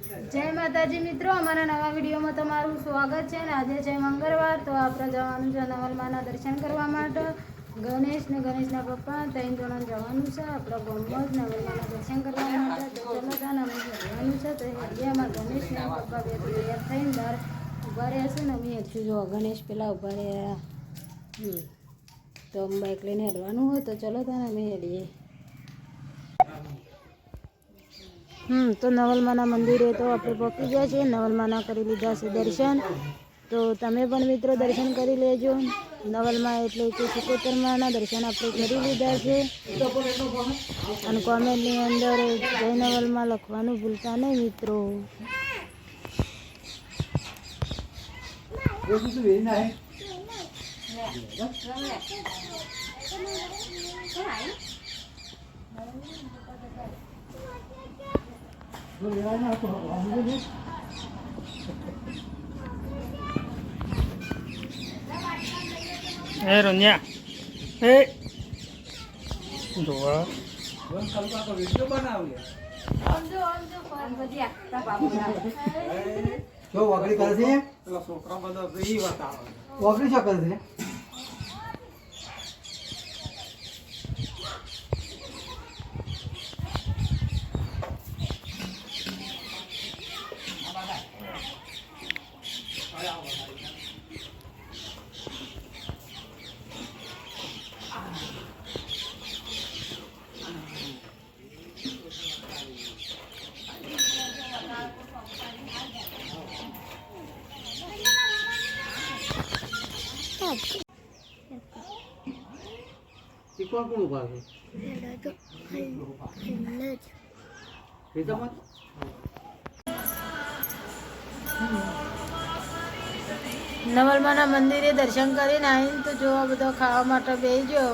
જય માતાજી મિત્રો, અમારા નવા વિડીયોમાં તમારું સ્વાગત છે. આજે છે મંગળવાર, તો આપણે જવાનું છે નવલમાના દર્શન કરવા માટે. ગણેશ ને ગણેશના પપ્પા 3 જણા જવાનું છે આપણા ગામમાં જ નવલમાના દર્શન કરવા માટે. તો ચલો ત્યાં અમે જવાનું છે. તો અમારા ગણેશના પપ્પા બે તૈયાર થઈને બહાર ઊભા રહ્યા છે ને અમે હજુ જો ગણેશ પેલા ઊભા રહ્યા. તો બાઇક લઈને હેડવાનું હોય તો ચલો ત્યાં અમે હેડીએ. તો નવલમાના મંદિરે તો આપણે પહોંચી ગયા છીએ. નવલમાના કરી લીધા છે દર્શન. તો તમે પણ મિત્રો દર્શન કરી લેજો. નવલમા એટલે કે સિકોતરમાના દર્શન આપણે કરી લીધા છે. અને કોમેન્ટની અંદર જય નવલમા લખવાનું ભૂલતા નહીં મિત્રો. એ રોન્યા એ જોવા વિડીયો બનાવ્યો જો વગડી કરે છે પેલા છોકરા બધા ઈ બતાવે વગડી શું કરે છે? કોણ કોણ ઉભા છે? નવલમાના મંદિરે દર્શન કરીને આવીને તો જો બધો ખાવા માટે બેસજો.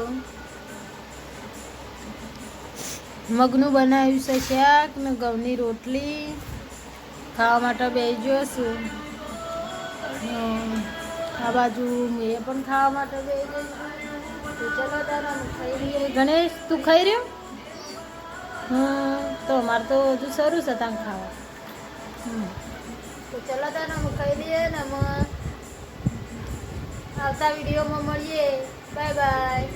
મગનું બનાવ્યું છે શાક ને ઘઉંની રોટલી ખાવા માટે બેસજો છું. આ બાજુ મેં પણ ખાવા માટે બેસી તો ચલો તારા ખાઈ રહીએ. ગણેશ તું ખાઈ રહ્યો? તો અમારે તો હજુ શરૂ છે ત્યાં ખાવા. તો ચલો તારા અમે ખાઈ દઈએ ને અમે આવતા વિડીયોમાં મળીએ. Bye bye.